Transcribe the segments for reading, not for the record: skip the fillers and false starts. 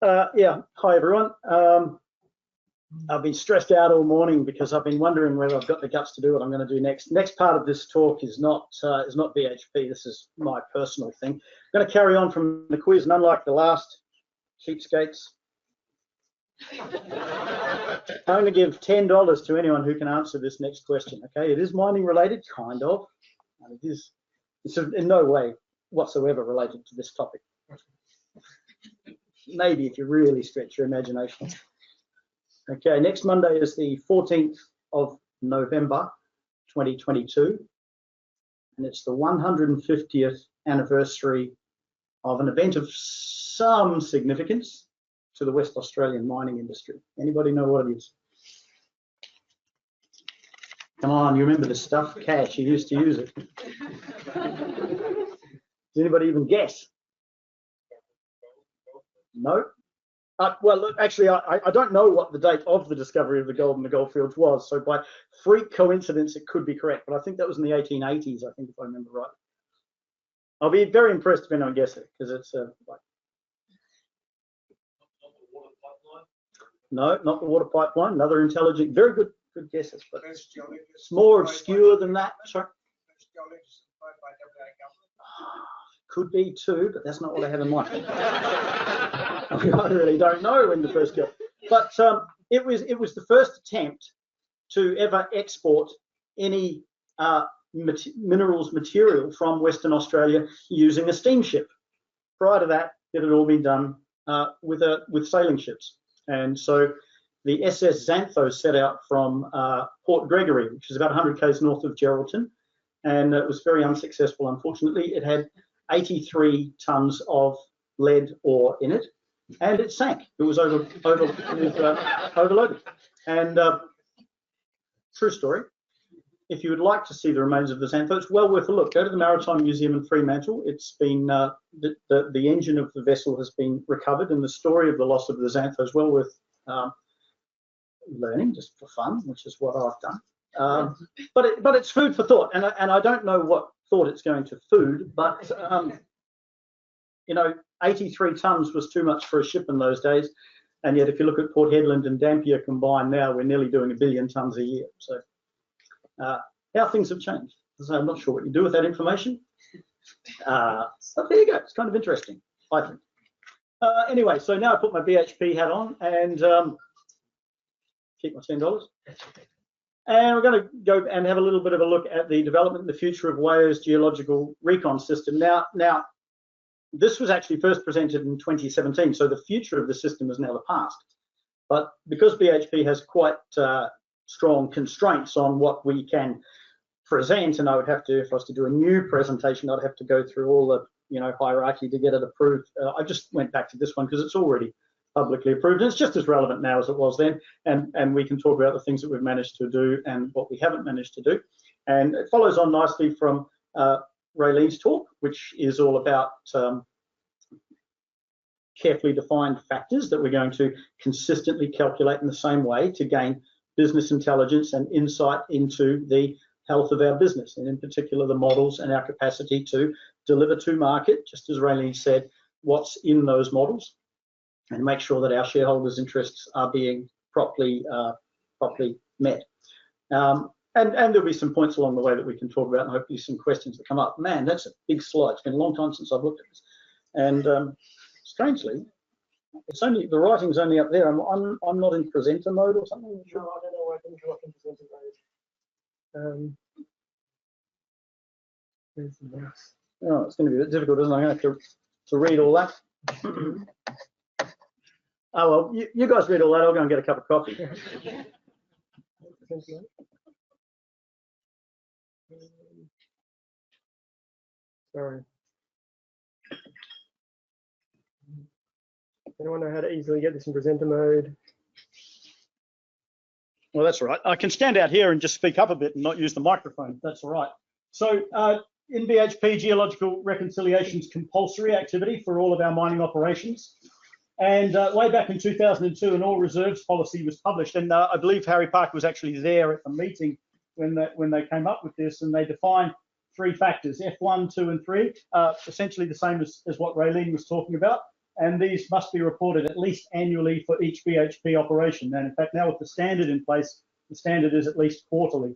Yeah, hi everyone. I've been stressed out all morning because I've been wondering whether I've got the guts to do what I'm going to do next. Next part of this talk is not BHP. This is my personal thing. I'm going to carry on from the quiz, and unlike the last cheapskates, I'm going to give $10 to anyone who can answer this next question. Okay, it is mining related, kind of. And it's in no way whatsoever related to this topic. Maybe if you really stretch your imagination. Okay, next Monday is the 14th of November 2022, and it's the 150th anniversary of an event of some significance to the West Australian mining industry. Anybody know what it is? Come on, you remember the stuff, cash, you used to use it. Does anybody even guess? No? Well, look, actually, I don't know what the date of the discovery of the gold in the goldfields was, so by freak coincidence, it could be correct, but I think that was in the 1880s, I think, if I remember right. I'll be very impressed if anyone guesses it, because it's like... No, not the water pipeline, another intelligent, very good guesses, but it's more obscure than that. Sorry? Could be too, but that's not what I have in mind. I really don't know when the first go, but it was the first attempt to ever export any minerals material from Western Australia using a steamship. Prior to that, it had all been done with sailing ships, and so the SS Xanthos set out from Port Gregory, which is about 100 k's north of Geraldton, and it was very unsuccessful. Unfortunately, it had 83 tons of lead ore in it, and it sank. It was overloaded. And true story. If you would like to see the remains of the Xanthos, it's well worth a look. Go to the Maritime Museum in Fremantle. It's been the engine of the vessel has been recovered, and the story of the loss of the Xanthos well worth learning, just for fun, which is what I've done. But it's food for thought, and I don't know what thought it's going to food, but you know, 83 tons was too much for a ship in those days, and yet if you look at Port Hedland and Dampier combined now, we're nearly doing 1 billion tons a year. So how things have changed. So I'm not sure what you do with that information, but there you go. It's kind of interesting, I think. Anyway, so now I put my BHP hat on and keep my $10. And we're going to go and have a little bit of a look at the development and the future of WAIO's geological recon system. Now, this was actually first presented in 2017, so the future of the system is now the past. But because BHP has quite strong constraints on what we can present, and I would have to, if I was to do a new presentation, I'd have to go through all the hierarchy to get it approved. I just went back to this one because it's already publicly approved, and it's just as relevant now as it was then, and we can talk about the things that we've managed to do and what we haven't managed to do. And it follows on nicely from Raylene's talk, which is all about carefully defined factors that we're going to consistently calculate in the same way to gain business intelligence and insight into the health of our business, and in particular the models and our capacity to deliver to market, just as Raylene said, what's in those models, and make sure that our shareholders' interests are being properly met. And there'll be some points along the way that we can talk about, and hopefully some questions that come up. Man, that's a big slide. It's been a long time since I've looked at this, and strangely, it's only the writing's only up there. I'm not in presenter mode or something. No, I don't know why I didn't go up in presenter mode. Oh, it's going to be a bit difficult, isn't it? I'm going to have to read all that. Oh well, you guys read all that. I'll go and get a cup of coffee. Sorry. Anyone know how to easily get this in presenter mode? Well, that's all right. I can stand out here and just speak up a bit and not use the microphone. That's all right. So in BHP, Geological Reconciliations compulsory activity for all of our mining operations. And way back in 2002, an all reserves policy was published, and I believe Harry Parker was actually there at the meeting when they came up with this, and they defined 3 factors: F1, 2, and 3, essentially the same as what Raylene was talking about. and these must be reported at least annually for each BHP operation. And in fact, now with the standard in place, the standard is at least quarterly.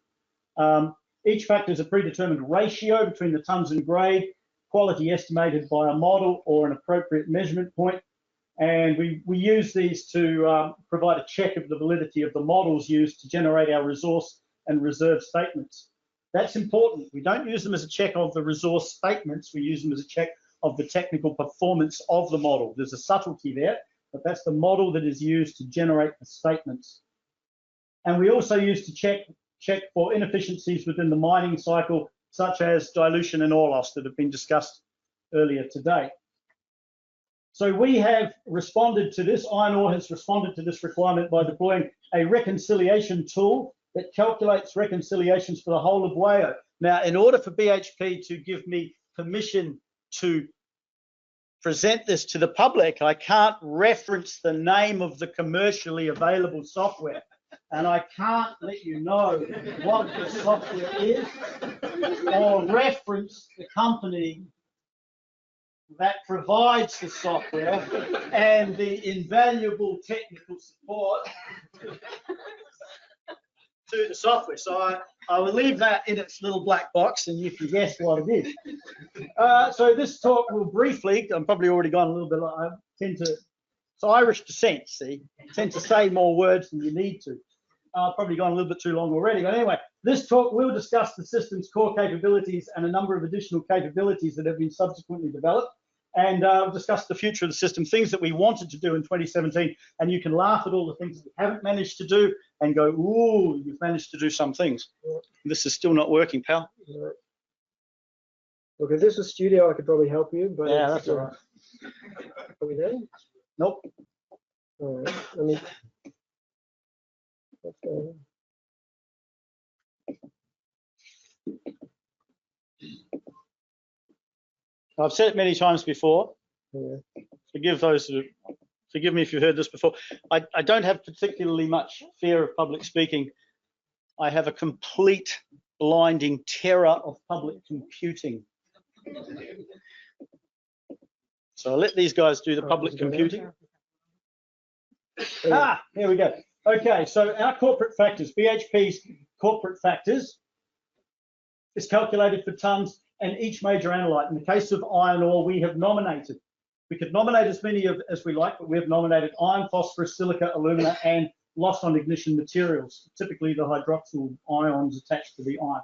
Each factor is a predetermined ratio between the tonnes and grade, quality estimated by a model or an appropriate measurement point. And we use these to provide a check of the validity of the models used to generate our resource and reserve statements. That's important. We don't use them as a check of the resource statements. We use them as a check of the technical performance of the model. There's a subtlety there, but that's the model that is used to generate the statements. And we also use to check for inefficiencies within the mining cycle, such as dilution and ore loss that have been discussed earlier today. So we have responded to this, Iron Ore has responded to this requirement by deploying a reconciliation tool that calculates reconciliations for the whole of WAIO. Now, in order for BHP to give me permission to present this to the public, I can't reference the name of the commercially available software. And I can't let you know what the software is or reference the company that provides the software and the invaluable technical support to the software. So I will leave that in its little black box and you can guess what it is. So this talk will briefly, I'm probably already gone a little bit, I tend to, so Irish descent, see, I tend to say more words than you need to. Probably gone a little bit too long already, but anyway, this talk will discuss the system's core capabilities and a number of additional capabilities that have been subsequently developed, and discuss the future of the system, things that we wanted to do in 2017, and you can laugh at all the things that we haven't managed to do and go, ooh, you've managed to do some things. This is still not working, pal. Look, if this was studio, I could probably help you, but yeah, that's all right. Are we there? Nope. All right, let me. What's going on? I've said it many times before. Yeah. Forgive me if you've heard this before. I don't have particularly much fear of public speaking. I have a complete blinding terror of public computing. So I'll let these guys do the public computing. Ah, here we go. Okay, so our corporate factors, BHP's corporate factors is calculated for tonnes and each major analyte. In the case of iron ore, we have nominated. We could nominate as many as we like, but we have nominated iron, phosphorus, silica, alumina, and lost on ignition materials, typically the hydroxyl ions attached to the iron.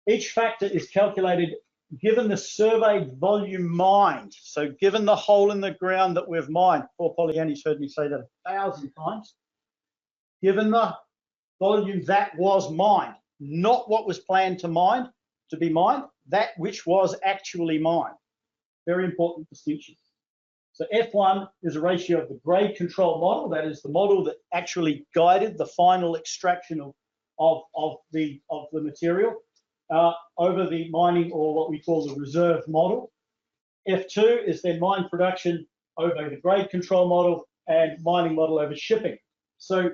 Each factor is calculated given the surveyed volume mined. So given the hole in the ground that we've mined, poor Polyani's heard me say that 1,000 times, given the volume that was mined, not what was planned to be mined, that which was actually mined. Very important distinction. So F1 is a ratio of the grade control model, that is the model that actually guided the final extraction of the material, over the mining, or what we call the reserve model. F2 is then mine production over the grade control model and mining model over shipping. So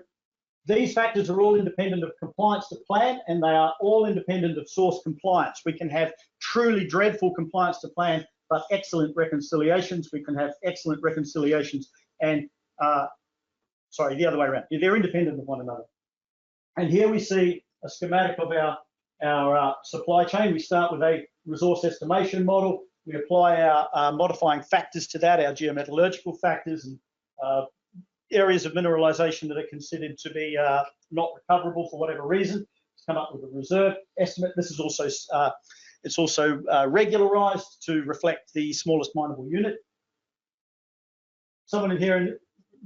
these factors are all independent of compliance to plan, and they are all independent of source compliance. We can have truly dreadful compliance to plan, but excellent reconciliations. We can have excellent reconciliations and, sorry, the other way around. They're independent of one another. And here we see a schematic of our supply chain. We start with a resource estimation model. We apply our modifying factors to that, our geometallurgical factors, and areas of mineralization that are considered to be not recoverable for whatever reason. To come up with a reserve estimate. This is also it's also regularized to reflect the smallest mineable unit. Someone in here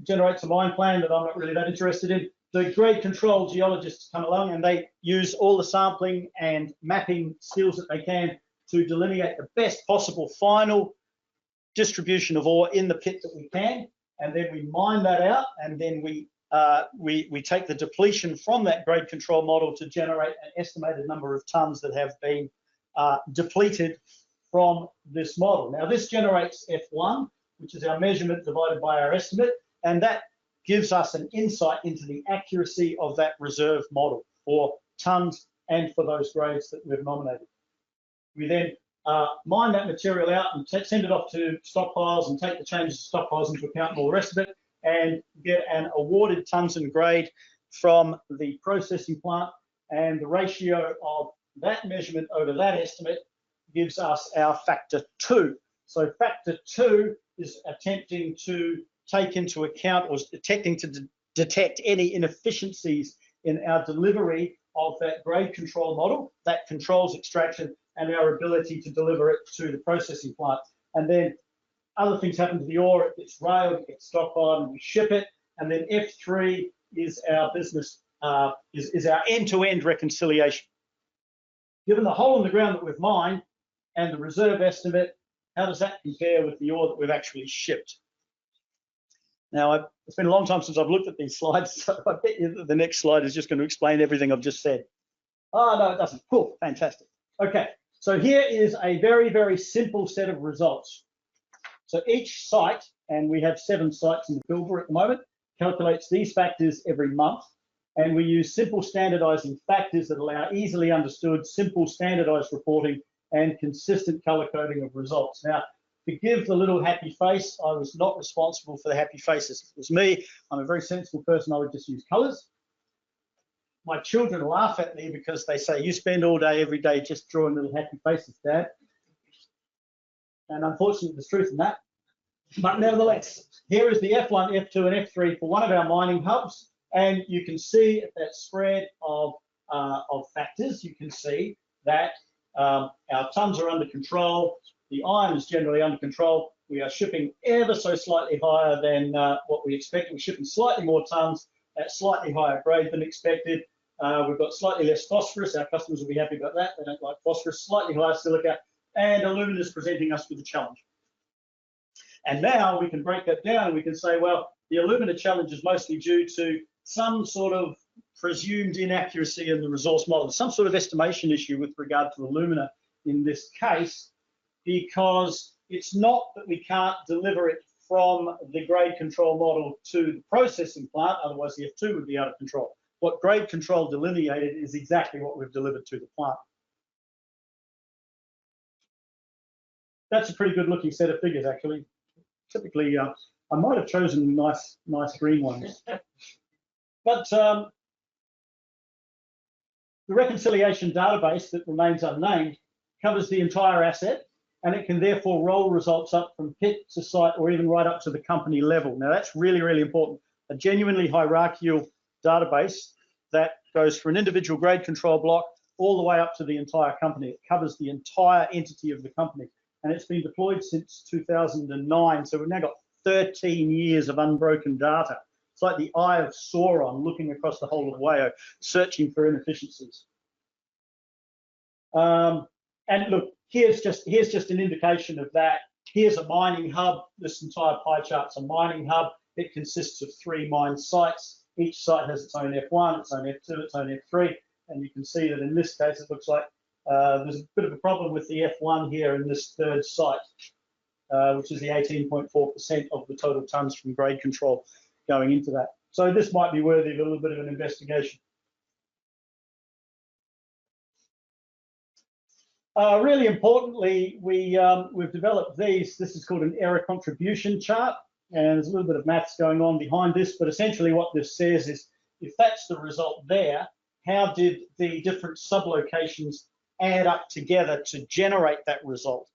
generates a mine plan that I'm not really that interested in. The grade control geologists come along and they use all the sampling and mapping skills that they can to delineate the best possible final distribution of ore in the pit that we can, and then we mine that out, and then we take the depletion from that grade control model to generate an estimated number of tonnes that have been depleted from this model. Now this generates F1, which is our measurement divided by our estimate, and that gives us an insight into the accuracy of that reserve model for tonnes and for those grades that we've nominated. We then mine that material out and send it off to stockpiles and take the changes to stockpiles into account and all the rest of it, and get an awarded tonnes and grade from the processing plant, and the ratio of that measurement over that estimate gives us our factor 2. So factor 2 is attempting to take into account or attempting to detect any inefficiencies in our delivery of that grade control model that controls extraction and our ability to deliver it to the processing plant. And then other things happen to the ore, it gets railed, it gets stockpiled, and we ship it. And then F3 is our business, is our end-to-end reconciliation. Given the hole in the ground that we've mined and the reserve estimate, how does that compare with the ore that we've actually shipped? Now, it's been a long time since I've looked at these slides, so I bet you that the next slide is just going to explain everything I've just said. Oh, no, it doesn't. Cool, fantastic. Okay, so here is a very, very simple set of results. So each site, and we have 7 sites in the Pilbara at the moment, calculates these factors every month, and we use simple standardizing factors that allow easily understood, simple standardized reporting and consistent color coding of results. Now, forgive the little happy face. I was not responsible for the happy faces. If it was me, I'm a very sensible person, I would just use colors. My children laugh at me because they say, you spend all day, every day, just drawing little happy faces, Dad. And unfortunately, there's truth in that. But nevertheless, here is the F1, F2, and F3 for one of our mining hubs. And you can see that spread of factors. You can see that our tonnes are under control. The iron is generally under control. We are shipping ever so slightly higher than what we expected. We're shipping slightly more tonnes at slightly higher grade than expected. We've got slightly less phosphorus. Our customers will be happy about that. They don't like phosphorus. Slightly higher silica. And alumina is presenting us with a challenge. And now we can break that down and we can say, well, the alumina challenge is mostly due to some sort of presumed inaccuracy in the resource model, some sort of estimation issue with regard to alumina in this case, because it's not that we can't deliver it from the grade control model to the processing plant, otherwise the F2 would be out of control. What grade control delineated is exactly what we've delivered to the plant. That's a pretty good looking set of figures, actually. Typically, I might have chosen nice green ones. But the reconciliation database that remains unnamed covers the entire asset, and it can therefore roll results up from pit to site or even right up to the company level. Now that's really, really important. A genuinely hierarchical database that goes for an individual grade control block all the way up to the entire company. It covers the entire entity of the company. And it's been deployed since 2009. So we've now got 13 years of unbroken data. It's like the eye of Sauron looking across the whole of WAIO, searching for inefficiencies. And look, here's just an indication of that. Here's a mining hub. This entire pie chart's a mining hub. It consists of 3 mine sites. Each site has its own F1, its own F2, its own F3. And you can see that in this case, it looks like there's a bit of a problem with the F1 here in this 3rd site, which is the 18.4% of the total tonnes from grade control going into that. So this might be worthy of a little bit of an investigation. Really importantly, we've developed these. This is called an error contribution chart, and there's a little bit of maths going on behind this, but essentially what this says is, if that's the result there, how did the different sublocations add up together to generate that result?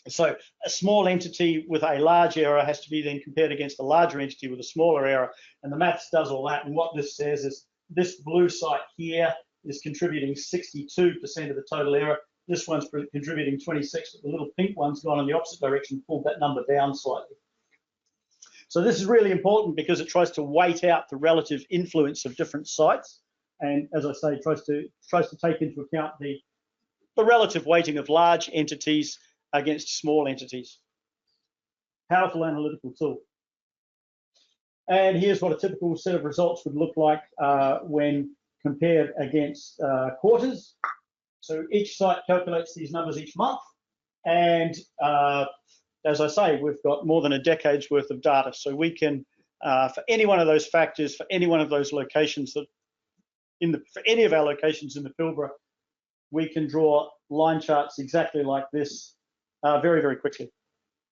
So a small entity with a large error has to be then compared against a larger entity with a smaller error, and the maths does all that. And what this says is this blue site here is contributing 62% of the total error. This one's contributing 26, but the little pink one's gone in the opposite direction, pulled that number down slightly. So this is really important because it tries to weight out the relative influence of different sites, and as I say, tries to take into account the relative weighting of large entities against small entities. Powerful analytical tool. And here's what a typical set of results would look like when compared against quarters. So each site calculates these numbers each month, and as I say, we've got more than a decade's worth of data. So we can, for any one of those factors, for any one of those locations, for any of our locations in the Pilbara, we can draw line charts exactly like this very, very quickly,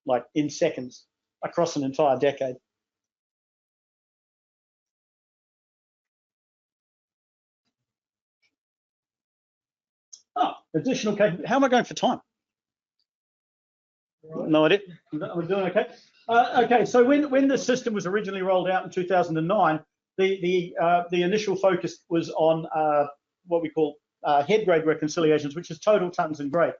like in seconds, across an entire decade. Oh, additional capability. How am I going for time? Right. No idea. We're doing okay. Okay, so when the system was originally rolled out in 2009, the initial focus was on what we call head grade reconciliations, which is total tons and grade.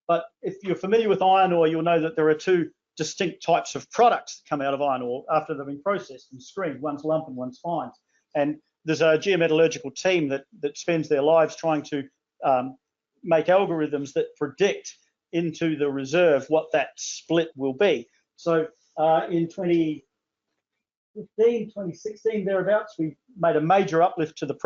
But if you're familiar with iron ore, you'll know that there are two distinct types of products that come out of iron ore after they've been processed and screened. One's lump and one's fines. And there's a geometallurgical team that spends their lives trying to make algorithms that predict into the reserve what that split will be. So in 2015, 2016, thereabouts, we made a major uplift to the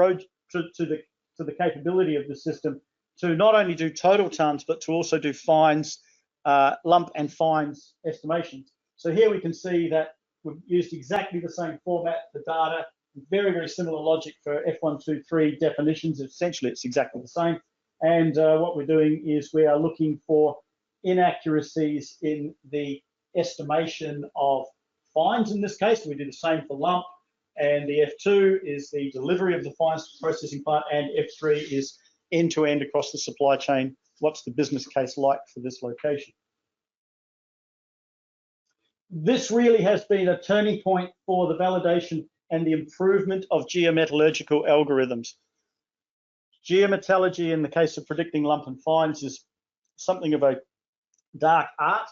to the capability of the system to not only do total tons, but to also do fines, lump and fines estimations. So here we can see that we've used exactly the same format for data, very, very similar logic for F1, 2, 3 definitions. Essentially, it's exactly the same. And what we're doing is we are looking for inaccuracies in the estimation of fines in this case. We do the same for lump. And the F2 is the delivery of the fines processing plant, and F3 is end-to-end across the supply chain. What's the business case like for this location? This really has been a turning point for the validation and the improvement of geometallurgical algorithms. Geometallurgy, in the case of predicting lump and fines, is something of a dark art.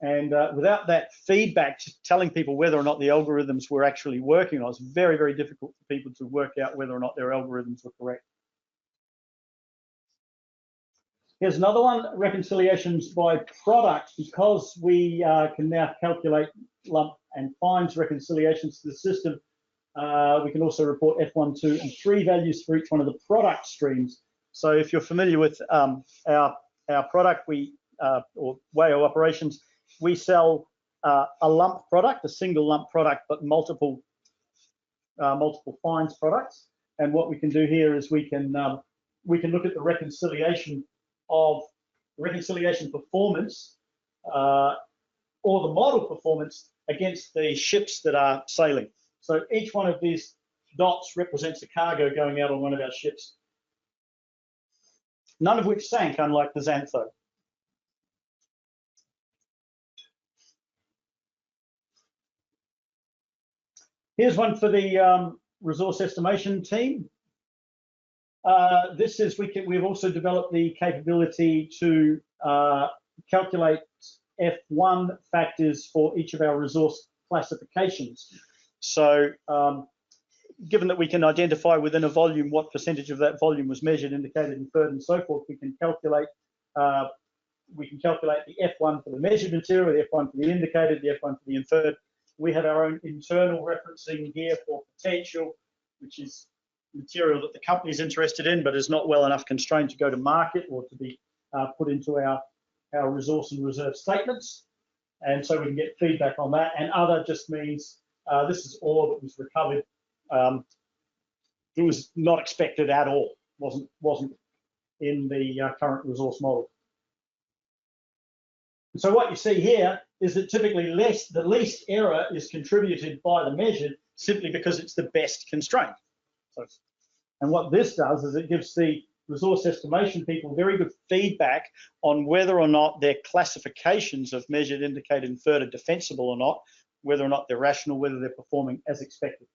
And without that feedback, telling people whether or not the algorithms were actually working, it was very, very difficult for people to work out whether or not their algorithms were correct. Here's another one, reconciliations by product. Because we can now calculate lump and fines reconciliations to the system, we can also report F1, 2, and 3 values for each one of the product streams. So if you're familiar with our product, or WAIO operations, we sell a lump product, a single lump product, but multiple fines products. And what we can do here is we can look at the reconciliation performance or the model performance against the ships that are sailing. So each one of these dots represents a cargo going out on one of our ships, none of which sank, unlike the Xantho. Here's one for the resource estimation team. This is, we've also developed the capability to calculate F1 factors for each of our resource classifications. So given that we can identify within a volume what percentage of that volume was measured, indicated, inferred, and so forth, we can calculate the F1 for the measured material, the F1 for the indicated, the F1 for the inferred. We have our own internal referencing here for potential, which is material that the company is interested in, but is not well enough constrained to go to market or to be put into our resource and reserve statements. And so we can get feedback on that. And other just means this is ore that was recovered. It was not expected at all, wasn't in the current resource model. And so what you see here is that typically the least error is contributed by the measured simply because it's the best constraint. So, and what this does is it gives the resource estimation people very good feedback on whether or not their classifications of measured, indicated, inferred are defensible or not, whether or not they're rational, whether they're performing as expected.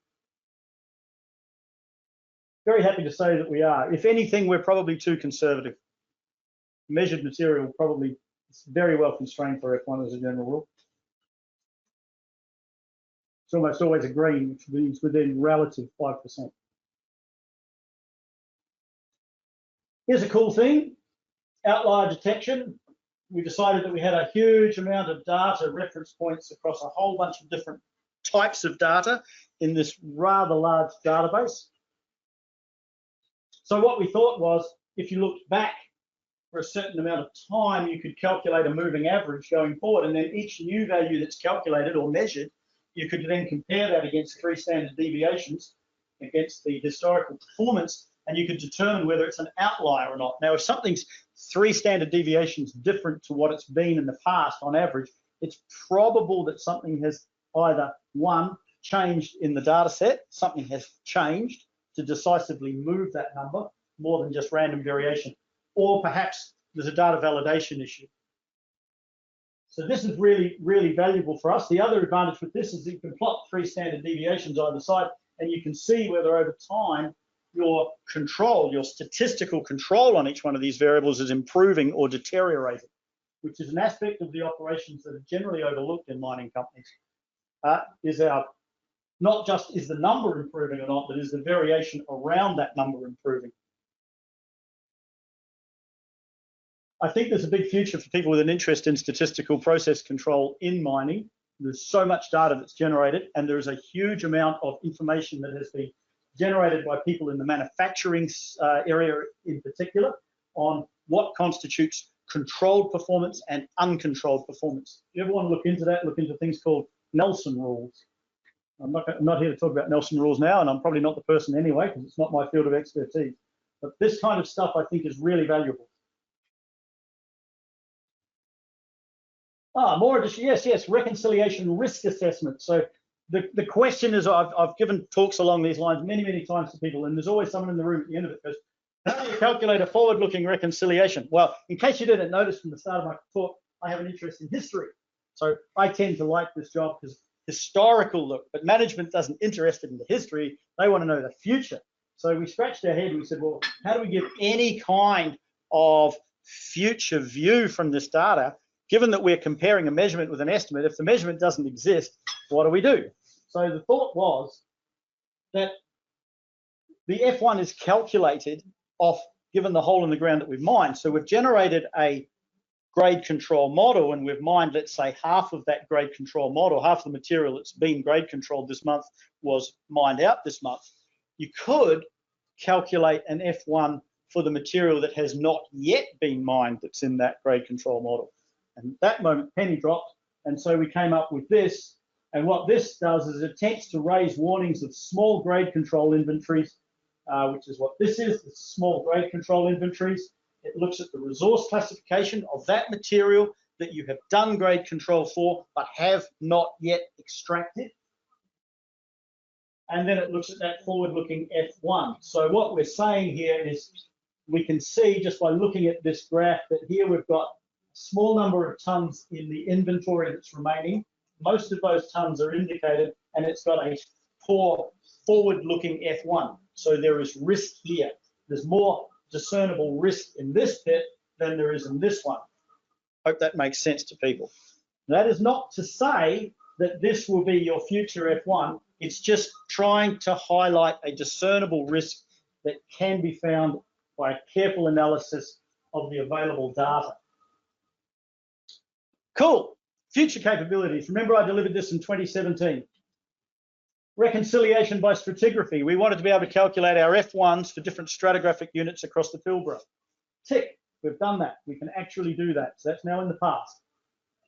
Very happy to say that we are. If anything, we're probably too conservative. Measured material probably is very well constrained for F1 as a general rule. It's almost always a green, which means within relative 5%. Here's a cool thing, outlier detection. We decided that we had a huge amount of data reference points across a whole bunch of different types of data in this rather large database. So what we thought was, if you looked back for a certain amount of time, you could calculate a moving average going forward, and then each new value that's calculated or measured, you could then compare that against 3 standard deviations against the historical performance, and you can determine whether it's an outlier or not. Now, if something's 3 standard deviations different to what it's been in the past on average, it's probable that something has either, one, changed in the data set, something has changed to decisively move that number more than just random variation, or perhaps there's a data validation issue. So this is really, really valuable for us. The other advantage with this is that you can plot 3 standard deviations either side, and you can see whether over time your control, your statistical control on each one of these variables is improving or deteriorating, which is an aspect of the operations that are generally overlooked in mining companies. Not just is the number improving or not, but is the variation around that number improving. I think there's a big future for people with an interest in statistical process control in mining. There's so much data that's generated, and there's a huge amount of information that has been generated by people in the manufacturing area in particular on what constitutes controlled performance and uncontrolled performance. If you ever want to look into that, look into things called Nelson rules. I'm not here to talk about Nelson rules now, and I'm probably not the person anyway, because it's not my field of expertise. But this kind of stuff I think is really valuable. More addition, yes, reconciliation risk assessment. So the question is, I've given talks along these lines many times to people, and there's always someone in the room at the end of it goes, how do you calculate a forward-looking reconciliation? Well, in case you didn't notice from the start of my talk, I have an interest in history. So I tend to like this job because historical look, but management doesn't interested in the history, they want to know the future. So we scratched our head and we said, well, how do we give any kind of future view from this data, given that we're comparing a measurement with an estimate? If the measurement doesn't exist, what do we do? So the thought was that the F1 is calculated off, given the hole in the ground that we've mined. So we've generated a grade control model, and we've mined, let's say, half of that grade control model, half of the material that's been grade controlled this month was mined out this month. You could calculate an F1 for the material that has not yet been mined that's in that grade control model. And at that moment, penny dropped, and so we came up with this. And what this does is it attempts to raise warnings of small grade control inventories, which is what this is, it's small grade control inventories. It looks at the resource classification of that material that you have done grade control for, but have not yet extracted. And then it looks at that forward-looking F1. So what we're saying here is we can see just by looking at this graph that here we've got a small number of tons in the inventory that's remaining. Most of those tons are indicated, and it's got a poor forward-looking F1. So there is risk here. There's more discernible risk in this pit than there is in this one. Hope that makes sense to people. That is not to say that this will be your future F1. It's just trying to highlight a discernible risk that can be found by a careful analysis of the available data. Cool. Future capabilities. Remember, I delivered this in 2017. Reconciliation by stratigraphy. We wanted to be able to calculate our F1s for different stratigraphic units across the Pilbara. Tick, we've done that. We can actually do that. So that's now in the past.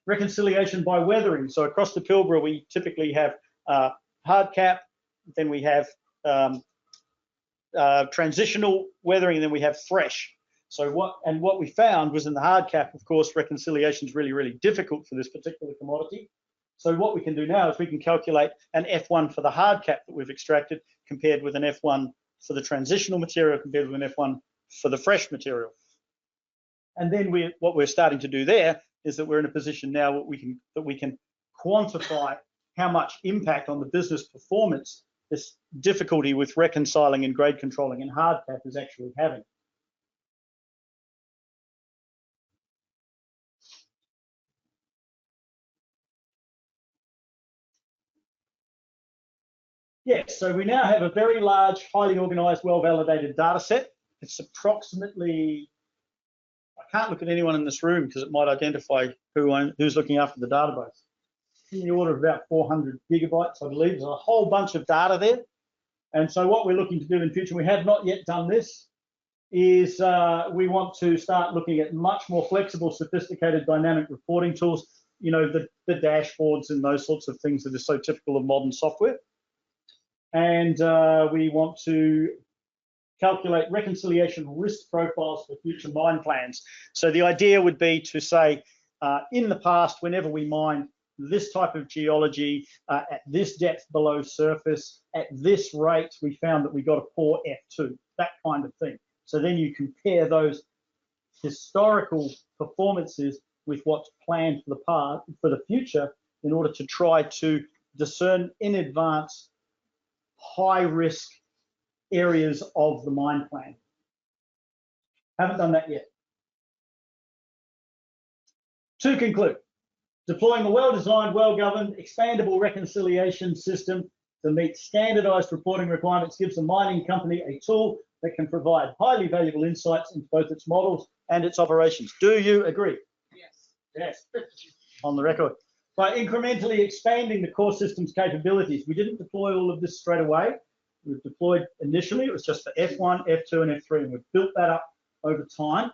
Reconciliation by weathering. So across the Pilbara, we typically have hard cap, then we have transitional weathering, and then we have fresh. So what we found was in the hard cap, of course, reconciliation is really difficult for this particular commodity. So what we can do now is we can calculate an F1 for the hard cap that we've extracted compared with an F1 for the transitional material compared with an F1 for the fresh material. And then what we're starting to do there is that we're in a position now that we can quantify how much impact on the business performance this difficulty with reconciling and grade controlling in hard cap is actually having. Yes, so we now have a very large, highly organised, well-validated data set. It's approximately, I can't look at anyone in this room because it might identify who's looking after the database. In the order of about 400 gigabytes, I believe. There's a whole bunch of data there. And so what we're looking to do in future, we have not yet done this, is we want to start looking at much more flexible, sophisticated dynamic reporting tools, you know, the dashboards and those sorts of things that are so typical of modern software. And we want to calculate reconciliation risk profiles for future mine plans. So the idea would be to say, in the past, whenever we mined this type of geology at this depth below surface, at this rate, we found that we got a poor F2, that kind of thing. So then you compare those historical performances with what's planned for the future in order to try to discern in advance high risk areas of the mine plan. Haven't done that yet. To conclude, deploying a well-designed, well-governed, expandable reconciliation system to meet standardized reporting requirements gives a mining company a tool that can provide highly valuable insights into both its models and its operations. Do you agree? Yes. Yes. On the record. By incrementally expanding the core system's capabilities, we didn't deploy all of this straight away. We've deployed initially, it was just for F1, F2, and F3, and we've built that up over time.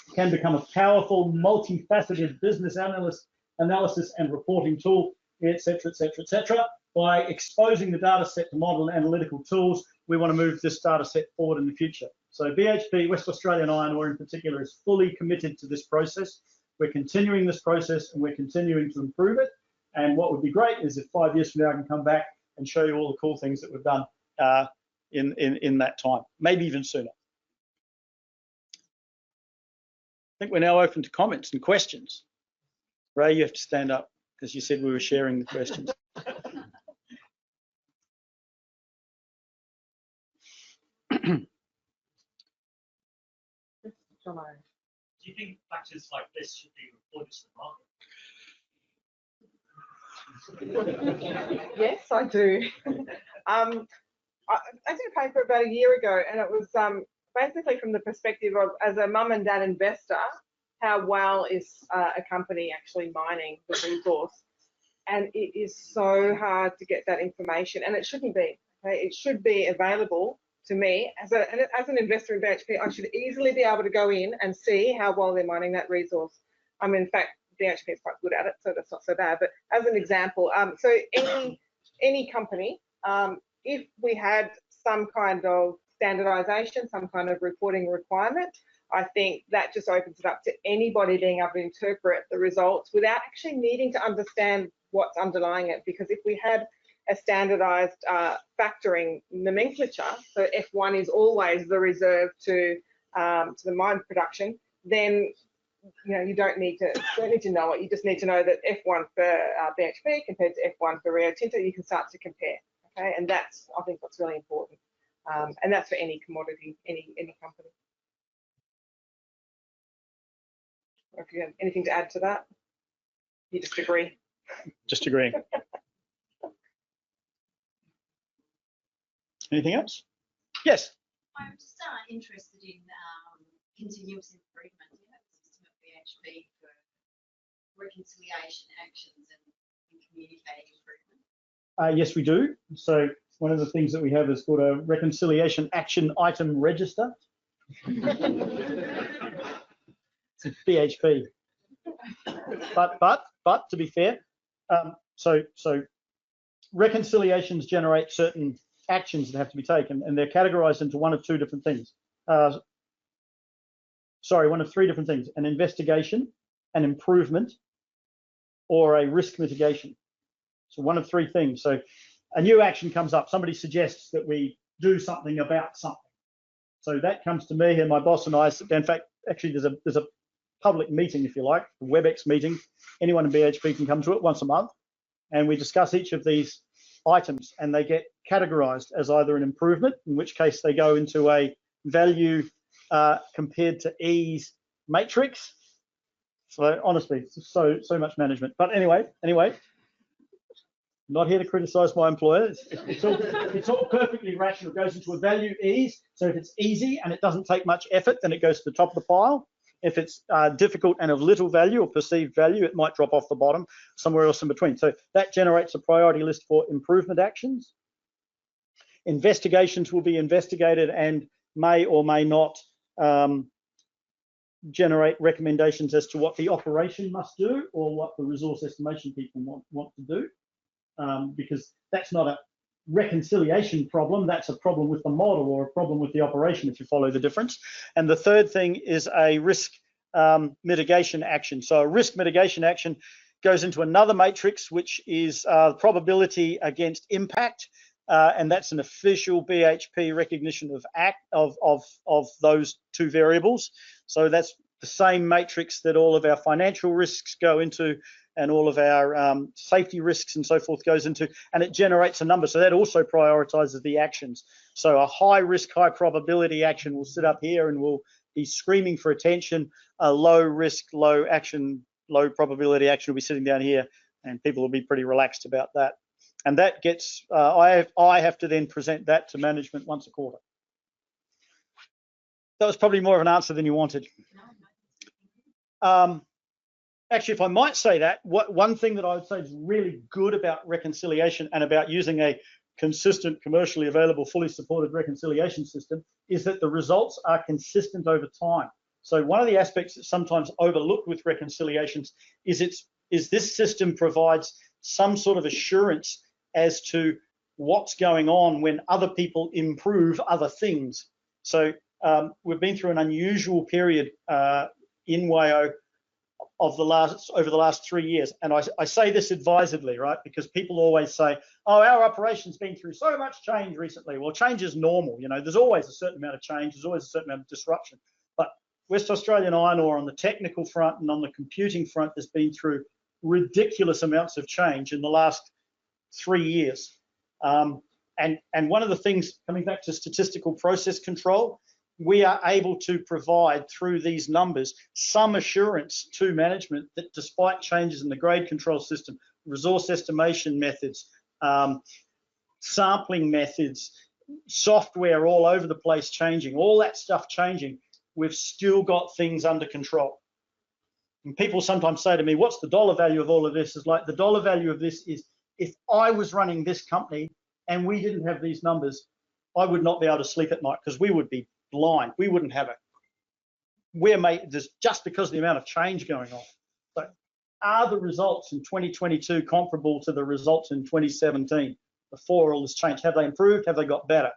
It can become a powerful, multifaceted business analysis and reporting tool, etc., etc., etc. By exposing the data set to model and analytical tools, we want to move this data set forward in the future. So BHP, West Australian Iron Ore in particular, is fully committed to this process. We're continuing this process and we're continuing to improve it. And what would be great is if 5 years from now I can come back and show you all the cool things that we've done in that time, maybe even sooner. I think we're now open to comments and questions. Ray, you have to stand up because you said we were sharing the questions. Do you think factors like this should be reported to the market? Yes, I do. I did a paper about a year ago, and it was basically from the perspective of, as a mum and dad investor, how well is a company actually mining the resource? And it is so hard to get that information, and it shouldn't be. Okay? It should be available to me as an investor in BHP. I should easily be able to go in and see how well they're mining that resource. In fact, BHP is quite good at it, so that's not so bad. But as an example, so any company, if we had some kind of standardization, some kind of reporting requirement, I think that just opens it up to anybody being able to interpret the results without actually needing to understand what's underlying it. Because if we had a standardized factoring nomenclature, so F1 is always the reserve to the mine production, then you don't need to know it. You just need to know that F1 for BHP compared to F1 for Rio Tinto, you can start to compare. Okay, and that's, I think, what's really important, and that's for any commodity, any company. Or if you have anything to add to that, you just agree. Just agreeing. Anything else? Yes. I'm just interested in continuous improvement. You have a system at BHP for reconciliation actions and communicating improvement. Yes, we do. So one of the things that we have is called a reconciliation action item register. It's BHP. But to be fair, so reconciliations generate certain actions that have to be taken, and they're categorized into one of three different things. An investigation, an improvement, or a risk mitigation. So one of three things. So a new action comes up, somebody suggests that we do something about something. So that comes to me and my boss and I. In fact, actually there's a public meeting, if you like, a WebEx meeting. Anyone in BHP can come to it once a month, and we discuss each of these items, and they get categorized as either an improvement, in which case they go into a value compared to ease matrix. So honestly, so much management. But anyway, not here to criticize my employer. It's all perfectly rational. It goes into a value ease. So if it's easy and it doesn't take much effort, then it goes to the top of the pile. If it's difficult and of little value or perceived value, it might drop off the bottom, somewhere else in between. So that generates a priority list for improvement actions. Investigations will be investigated and may or may not generate recommendations as to what the operation must do or what the resource estimation people want to do, because that's not reconciliation problem, that's a problem with the model or a problem with the operation, if you follow the difference. And the third thing is a risk mitigation action. So a risk mitigation action goes into another matrix, which is probability against impact, and that's an official BHP recognition of those two variables. So that's the same matrix that all of our financial risks go into, and all of our safety risks and so forth goes into, and it generates a number. So that also prioritizes the actions. So a high risk, high probability action will sit up here and will be screaming for attention. A low risk, low action, low probability action will be sitting down here, and people will be pretty relaxed about that. And that gets, I have to then present that to management once a quarter. That was probably more of an answer than you wanted. Actually, if I might say that, one thing that I would say is really good about reconciliation and about using a consistent, commercially available, fully supported reconciliation system is that the results are consistent over time. So one of the aspects that's sometimes overlooked with reconciliations is this system provides some sort of assurance as to what's going on when other people improve other things. So we've been through an unusual period in WAIO over the last 3 years, and I say this advisedly, right? Because people always say, "Oh, our operation's been through so much change recently." Well, change is normal, you know. There's always a certain amount of change. There's always a certain amount of disruption. But West Australian Iron Ore, on the technical front and on the computing front, has been through ridiculous amounts of change in the last 3 years. And one of the things, coming back to statistical process control, we are able to provide through these numbers some assurance to management that despite changes in the grade control system, resource estimation methods, sampling methods, software all over the place changing, all that stuff changing, we've still got things under control. And people sometimes say to me, what's the dollar value of all of this? Is like, the dollar value of this is, if I was running this company and we didn't have these numbers, I would not be able to sleep at night because we would be blind. We wouldn't have it. We're made this just because of the amount of change going on. So are the results in 2022 comparable to the results in 2017 before all this change? Have they improved? Have they got better?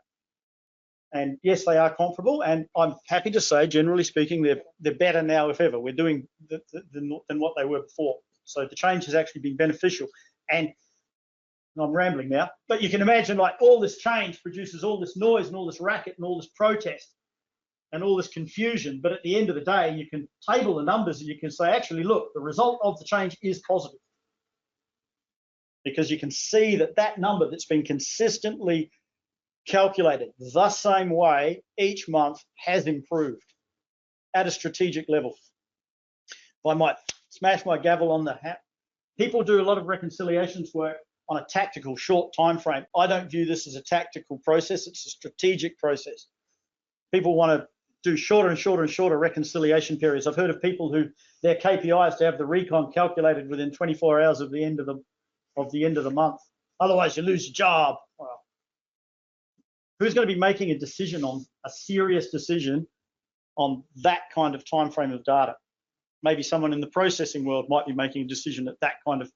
And yes, they are comparable, and I'm happy to say, generally speaking, they're better now if ever. We're doing than what they were before. So the change has actually been beneficial. And I'm rambling now, but you can imagine, like, all this change produces all this noise and all this racket and all this protest and all this confusion. But at the end of the day, you can table the numbers and you can say, actually, look, the result of the change is positive. Because you can see that that number that's been consistently calculated the same way each month has improved at a strategic level. If I might smash my gavel on the hat, people do a lot of reconciliations work on a tactical short time frame. I don't view this as a tactical process, it's a strategic process. People want to do shorter and shorter and shorter reconciliation periods. I've heard of people who their KPI is to have the recon calculated within 24 hours of the end of the month. Otherwise you lose your job. Well, who's going to be making a decision, on a serious decision, on that kind of time frame of data? Maybe someone in the processing world might be making a decision at that kind of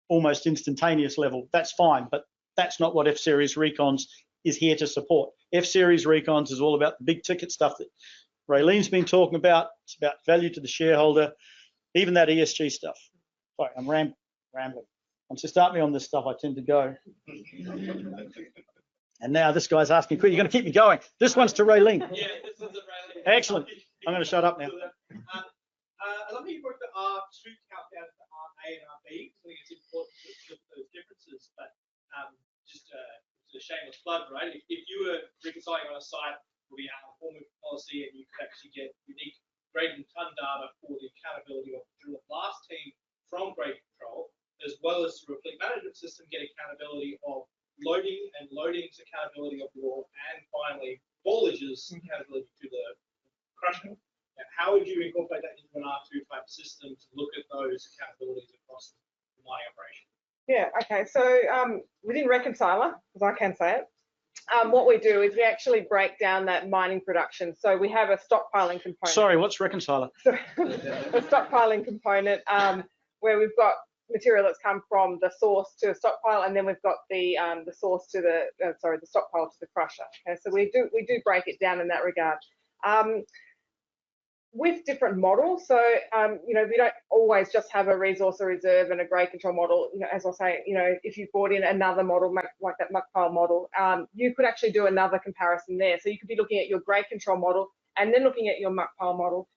almost instantaneous level. That's fine, but that's not what F-Series Recons is here to support. F-Series Recons is all about the big ticket stuff that Raylene's been talking about. It's about value to the shareholder, even that ESG stuff. Sorry, I'm rambling. Once you start me on this stuff, I tend to go. And now this guy's asking, you're going to keep me going. This one's to Raylene. Yeah, this one's to Raylene. Excellent. I'm going to shut up now. I love how you work the R2 countdown to RA and RB. I think it's important to look at those differences, but just a shameless plug, right? If you were reconciling on a site where we have a formula policy and you could actually get unique grade and ton data for the accountability of the drill and blast team from grade control, as well as through a fleet management system, get accountability of loading and loading's accountability of the ore, and finally haulage's accountability to the crusher. Now, how would you incorporate that into an R2 type system to look at those accountabilities across the mining operation? Yeah, okay, so within Reconciler, as I can say it, what we do is we actually break down that mining production. So we have a stockpiling component. Sorry, what's Reconciler? A stockpiling component where we've got material that's come from the source to a stockpile, and then we've got the source to the the stockpile to the crusher. Okay, so we do break it down in that regard. With different models, so you know, we don't always just have a resource or reserve and a grade control model. You know, as I say, you know, if you brought in another model like that muck pile model, you could actually do another comparison there. So you could be looking at your grade control model and then looking at your muck pile model.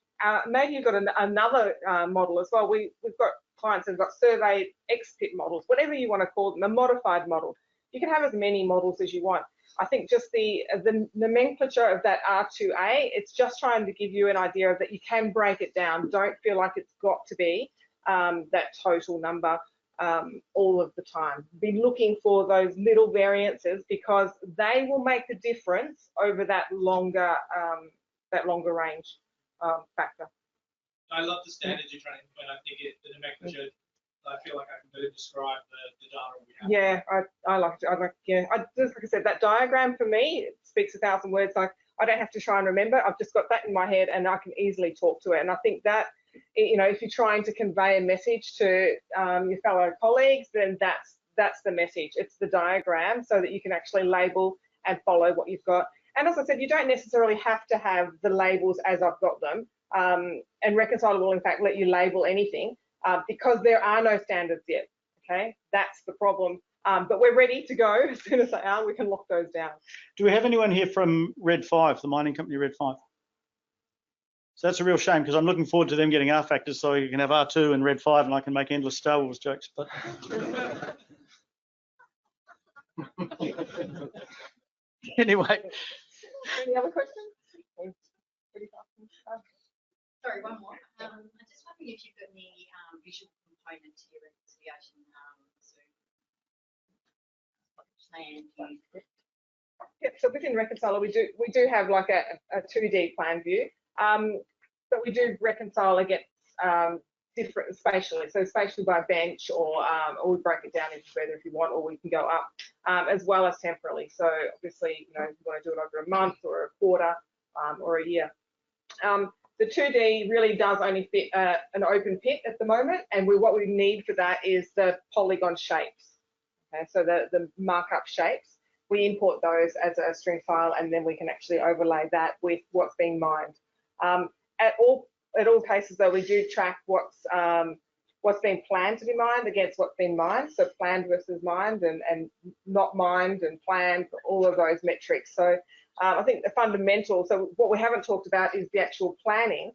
Maybe you've got another model as well. We've got clients who've got surveyed X-pit models, whatever you want to call them, a modified model. You can have as many models as you want. I think just the nomenclature of that R2A, it's just trying to give you an idea of that you can break it down. Don't feel like it's got to be that total number all of the time. Be looking for those little variances because they will make the difference over that longer range factor. I love the standards you're trying to implement. I think the nomenclature, I feel like I can better describe the data we have. Yeah, I like it. Just like I said, that diagram for me, it speaks 1,000 words. Like I don't have to try and remember. I've just got that in my head and I can easily talk to it. And I think that, you know, if you're trying to convey a message to your fellow colleagues, then that's the message. It's the diagram so that you can actually label and follow what you've got. And as I said, you don't necessarily have to have the labels as I've got them. And Reconciler will in fact let you label anything because there are no standards yet. Okay, that's the problem. But we're ready to go. As soon as they are, we can lock those down. Do we have anyone here from Red 5, the mining company Red 5? So that's a real shame because I'm looking forward to them getting R factors so you can have R2 and Red 5 and I can make endless Star Wars jokes. But anyway. Any other questions? Sorry, one more. I'm just wondering if you've got any visual component to your reconciliation plan. Yep, so within Reconciler, we do have like a 2D plan view, but we do reconcile against different spatially. So spatially by bench, or we break it down into further if you want, or we can go up, as well as temporally. So obviously, you know, if you want to do it over a month or a quarter or a year. The 2D really does only fit an open pit at the moment, and what we need for that is the polygon shapes. Okay, so the markup shapes, we import those as a string file, and then we can actually overlay that with what's being mined. At all cases, though, we do track what's being planned to be mined against what's been mined. So planned versus mined, and not mined and planned, all of those metrics. So I think the fundamental, so what we haven't talked about is the actual planning.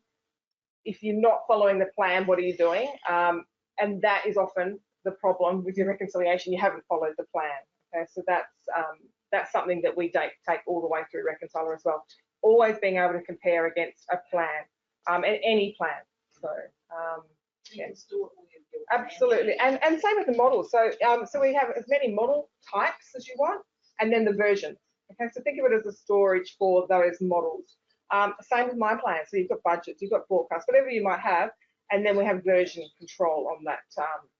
If you're not following the plan, what are you doing? And that is often the problem with your reconciliation. You haven't followed the plan. Okay, so that's something that we take all the way through Reconciler as well. Always being able to compare against a plan, and any plan. So yeah. Absolutely, and same with the models. So so we have as many model types as you want, and then the versions. Okay, so think of it as a storage for those models. Same with my plan. So you've got budgets, you've got forecasts, whatever you might have, and then we have version control on that.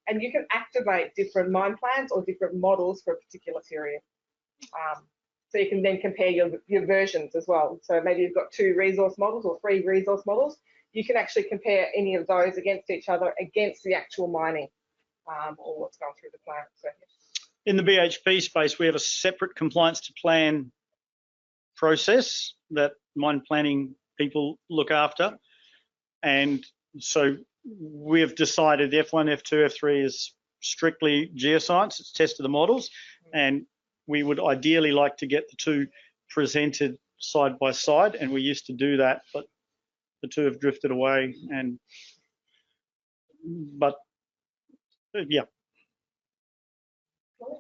And you can activate different mine plans or different models for a particular period. So you can then compare your versions as well. So maybe you've got 2 resource models or 3 resource models. You can actually compare any of those against each other, against the actual mining or what's going through the plan. So, yeah. In the BHP space, we have a separate compliance to plan process that mine planning people look after. And so we've decided F1, F2, F3 is strictly geoscience. It's test of the models. And we would ideally like to get the 2 presented side by side. And we used to do that, but the 2 have drifted away. But yeah.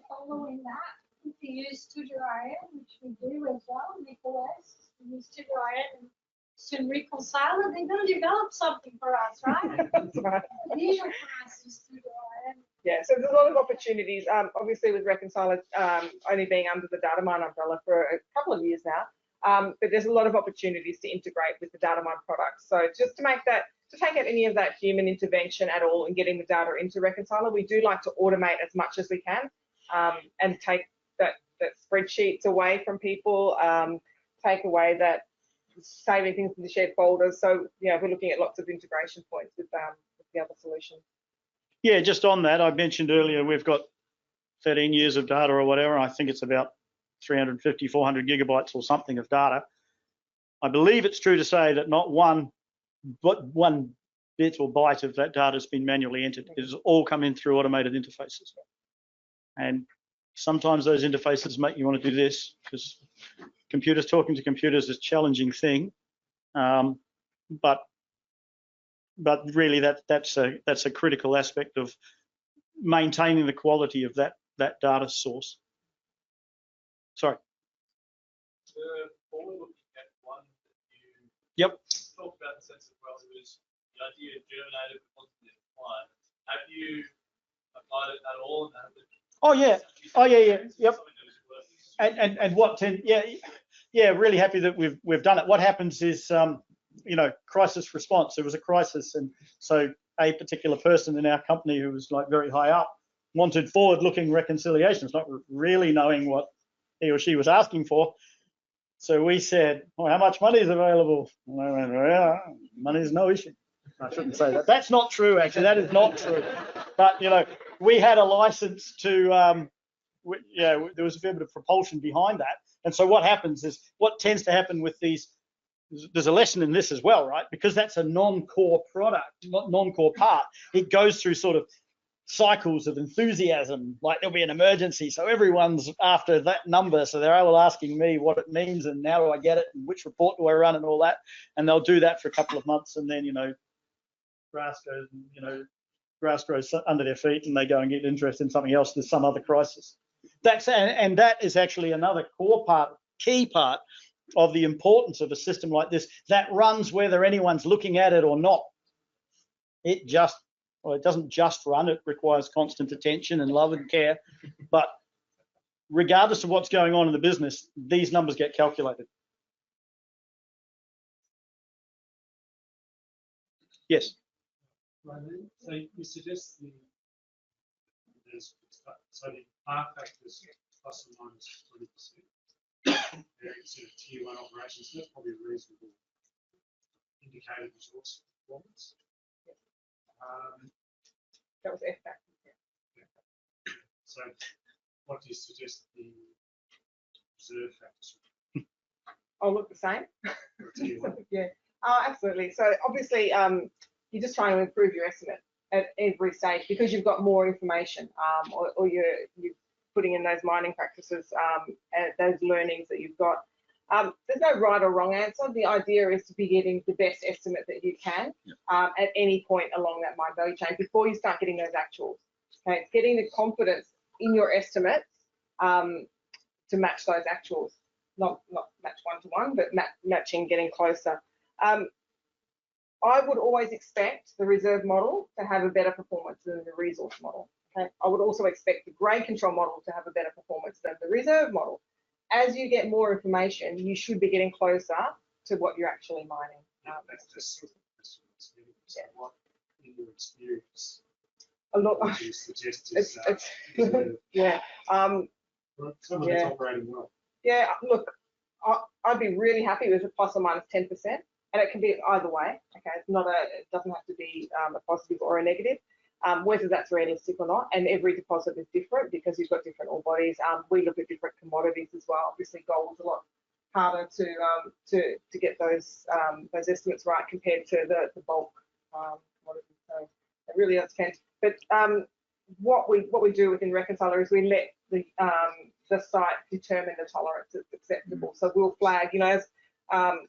Following that, if you use StudioIM, which we do as well, Nicholas, we use StudioIM and soon Reconciler, they're going to develop something for us, right? That's right. The usual for us is StudioIM. Yeah, so there's a lot of opportunities, obviously with Reconciler only being under the Datamine umbrella for a couple of years now, but there's a lot of opportunities to integrate with the Datamine products. So just to make that, to take out any of that human intervention at all and getting the data into Reconciler, we do like to automate as much as we can. And take that spreadsheets away from people, take away that saving things in the shared folders. So, you know, we're looking at lots of integration points with the other solutions. Yeah, just on that, I mentioned earlier we've got 13 years of data or whatever. I think it's about 350, 400 gigabytes or something of data. I believe it's true to say that not one bit or byte of that data has been manually entered. It's all come in through automated interfaces. And sometimes those interfaces make you want to do this, because computers talking to computers is a challenging thing. But really that's a critical aspect of maintaining the quality of that data source. Sorry. Forward looking at one that you Yep. talked about in the sense of, well, it was the idea of germinated but wasn't yet applied. Have you applied it at all? Oh yeah. Oh yeah. Yep. And what yeah, really happy that we've done it. What happens is, you know, crisis response. There was a crisis, and so a particular person in our company who was like very high up wanted forward-looking reconciliations, not really knowing what he or she was asking for. So we said, well, how much money is available? And I went, well, money's no issue. I shouldn't say that. That's not true, actually. That is not true. But, you know, we had a license to, yeah, there was a fair bit of propulsion behind that. And so what happens is, what tends to happen with these, there's a lesson in this as well, right? Because that's a non-core product, non-core part. It goes through sort of cycles of enthusiasm, like there'll be an emergency, so everyone's after that number, so they're all asking me what it means and how do I get it and which report do I run and all that, and they'll do that for a couple of months, and then, you know, grass grows under their feet and they go and get interested in something else. There's some other crisis. And that is actually another core part, key part of the importance of a system like this that runs whether anyone's looking at it or not. It doesn't just run, it requires constant attention and love and care. But regardless of what's going on in the business, these numbers get calculated. Yes? So you suggest the R factors plus or minus 20%. They're sort of tier 1 operations, so that's probably a reasonable indicated resource performance. That was F factors. Yeah. So what do you suggest the reserve factors? Oh, look the same. Yeah. Oh, absolutely. So obviously, you're just trying to improve your estimate at every stage because you've got more information, or you're putting in those mining practices, and those learnings that you've got. There's no right or wrong answer. The idea is to be getting the best estimate that you can at any point along that mine value chain before you start getting those actuals. Okay, it's getting the confidence in your estimates to match those actuals, not match one-to-one, but matching, getting closer. I would always expect the reserve model to have a better performance than the resource model. Okay, I would also expect the grade control model to have a better performance than the reserve model. As you get more information, you should be getting closer to what you're actually mining. That's just what in your experience. A lot. What do you suggest is yeah. Some of it's operating well. Yeah. Look, I'd be really happy with a plus or minus 10%, and it can be either way. Okay, it's not it doesn't have to be a positive or a negative. Whether that's realistic or not, and every deposit is different because you've got different ore bodies. We look at different commodities as well. Obviously, gold's a lot harder to get those estimates right compared to the bulk commodities. So it really does depend. But what we do within Reconciler is we let the site determine the tolerance that's acceptable. So we'll flag, you know, as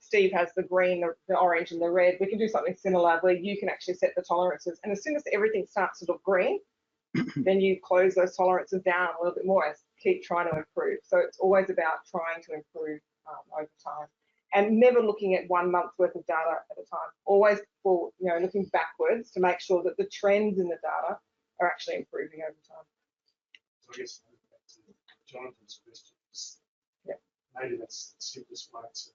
Steve has the green, the orange, and the red. We can do something similar where you can actually set the tolerances, and as soon as everything starts to look green, then you close those tolerances down a little bit more and keep trying to improve. So it's always about trying to improve over time, and never looking at 1 month's worth of data at a time. Always looking backwards to make sure that the trends in the data are actually improving over time. So I guess back to Jonathan's questions. Yeah. Maybe that's the simplest way to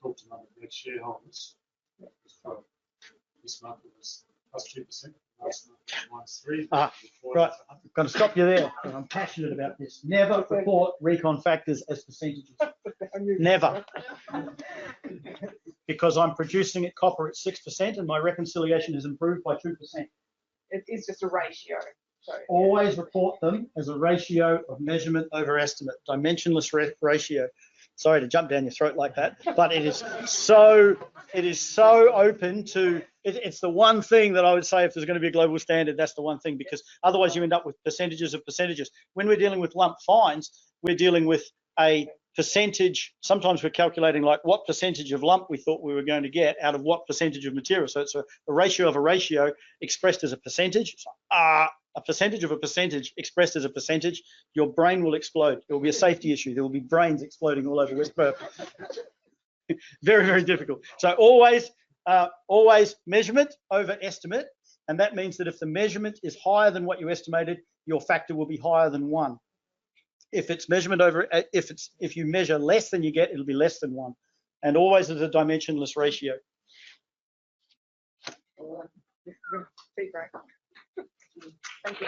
talk to number of shareholders. This month it was plus 2%, last month minus 3%. Right, I'm going to stop you there. I'm passionate about this. Never report recon factors as percentages. Never. Because I'm producing at copper at 6% and my reconciliation has improved by 2%. it is just a ratio. So Always report them as a ratio of measurement over estimate, dimensionless ratio. Sorry to jump down your throat like that, but it is so open to, it's the one thing that I would say if there's going to be a global standard, that's the one thing, because otherwise you end up with percentages of percentages. When we're dealing with lump fines, we're dealing with a percentage. Sometimes we're calculating like what percentage of lump we thought we were going to get out of what percentage of material. So it's a ratio of a ratio expressed as a percentage. A percentage of a percentage expressed as a percentage, your brain will explode. It will be a safety issue. There will be brains exploding all over West Perth. Very, very difficult. So always measurement over estimate, and that means that if the measurement is higher than what you estimated, your factor will be higher than 1. If it's measurement over, if you measure less than you get, it'll be less than 1, and always as a dimensionless ratio. feedback. Thank you.